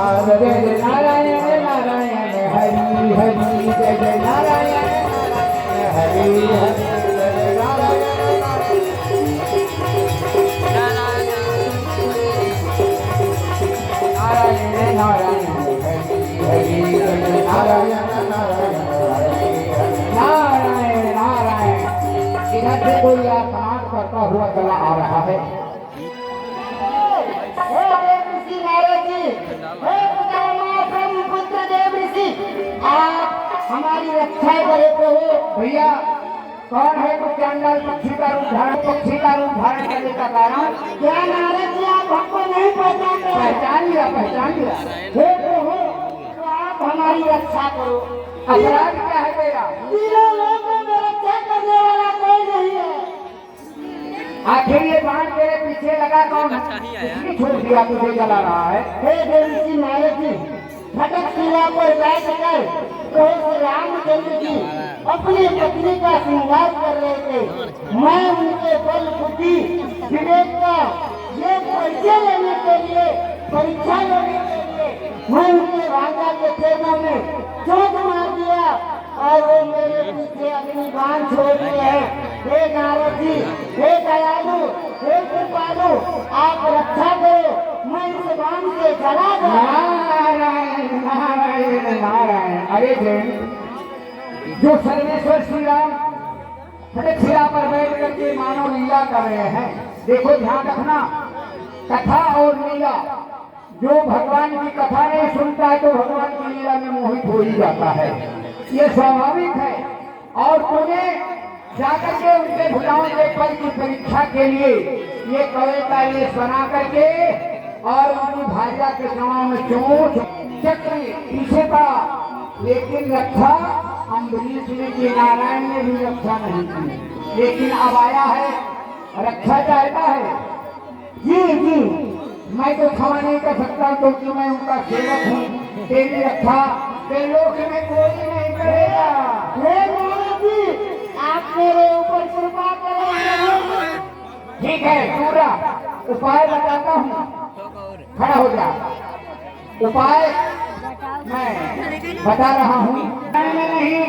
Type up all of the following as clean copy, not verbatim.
नारायण नारायण हरि हरि जय जय नारायण हरि हरि जय नारायण नारायण हरि हरि जय नारायण नारायण नारायण। इधर से कोई स्नान करता हुआ चला आ रहा है। हमारी रक्षा करे प्रभु। भैया कौन है तो चंडल पक्षी का रूप धारण करने का कारण क्या? नारद जी आप हमको नहीं पहचानते? पहचान लिया हे प्रभु, तो आप हमारी रक्षा करो। अपराध क्या है मेरा? तीनों लोगों में रक्षा करने वाला कोई नहीं है। आखिर ये बाण तेरे पीछे लगा कौन? किसने छोड़ दिया तुझे जला रहा है? हे देवी नारद जी, फटक शिला पर बैठकर तो रामचंद्र जी अपनी पत्नी का श्रृंगार कर रहे थे। मैं उनके बल बुद्धि विवेक का ये परिचय लेने के लिए, परीक्षा लेने के लिए मैं उनके राजा के चरणों में चोट मार दिया और वो मेरे पीछे अपनी बाण छोड़ दिए हैं। हे नारद जी, हे दयालु, हे कृपालु, आप रक्षा करो, मैं इस बाण से जला दूं। नारायण नारायण। अरे जो सर्वेश्वर श्री राम फटक शिला पर बैठ करके मानव लीला कर रहे हैं। देखो ध्यान रखना, कथा और लीला, जो भगवान की कथा नहीं सुनता है तो भगवान की लीला में मोहित हो ही जाता है, ये स्वाभाविक है। और तुम्हें जाकर के उनके भुजाओं के पल की परीक्षा के लिए ये कवे का ये बना करके और उनकी भार्या के समय में चोट चक्र पीछे पड़ा, लेकिन रक्षा अम्बरीश ने की, नारायण ने भी रक्षा नहीं की। लेकिन अब आया है, रक्षा चाहता है। जी जी, मैं तो क्षमा नहीं कर सकता क्योंकि मैं उनका सेवक हूँ। तेरी रक्षा लोक में कोई नहीं करेगा। हे नारद जी, आप मेरे ऊपर कृपा करें। ठीक है, पूरा उपाय बताता हूँ, खड़ा हो जा। उपाय मैं बता रहा हूँ। नहीं,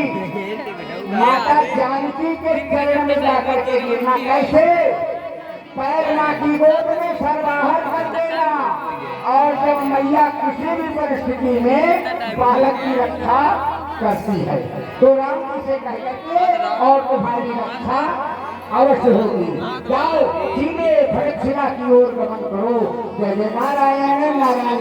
माता जानकी के चरण में जाकर के गिरना। कैसे? पैर माँ की गोद में सर बाहर कर देना, और जब मैया किसी भी परिस्थिति में बालक की रक्षा करती है तो राम जी से कह करके और तुम्हारी रक्षा अवश्य होगी। जाओ सीधे फटक शिला की ओर गमन करो। जय जय नारायण नारायण।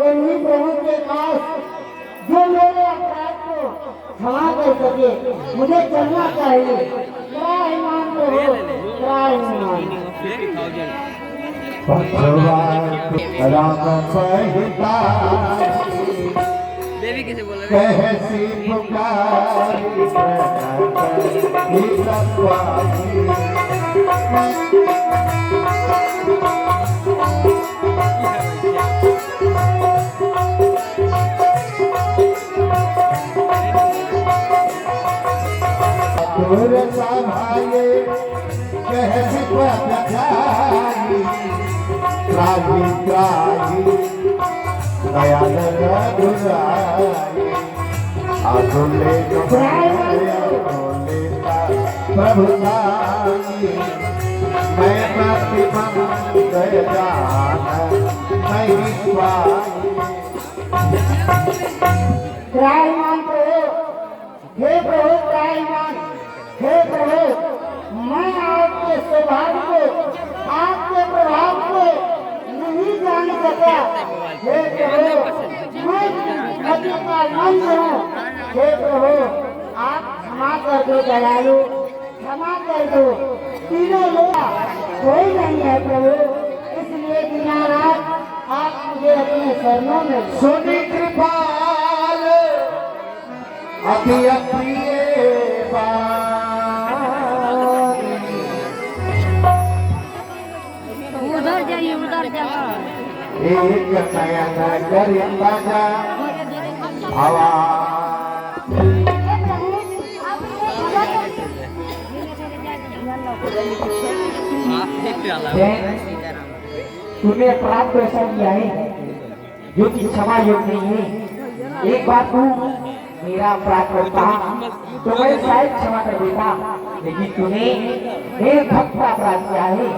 उन्हीं प्रभु के पास जो मेरे अपराध को क्षमा कर सके, मुझे चलना चाहिए। त्राहिमाम प्रभु, त्राहिमाम। राम सहिता कैसी पुकारी संभाले कैसी पथारी त्राही त्राही दयाल रघुराई आधुले प्रभु साई मैं प्रतिपम दयान नहीं पाई। त्राहीमान प्रभु, हे प्रभु त्राहीमान, हे प्रभु, मैं आपके स्वभाव को, आपके प्रभाव को नहीं जान सका। हे प्रभु, मैं सत्य का मंत्र हूँ। हे प्रभु, आप क्षमा कर दो दयालु, क्षमा कर दो। तीनों लोग कोई नहीं है प्रभु, इसलिए दीनानाथ आप मुझे अपने शरणों में सुनी कृपाल अति अप्रिय उधर जाइए, उधर एक नयन करी बाजा हवा तूने अपराध को ऐसा किया है जो कि क्षमा योग्य नहीं है। एक बार तू मेरा अपराध करता तो मैं शायद क्षमा कर देता, लेकिन तूने एक भक्त का अपराध किया है।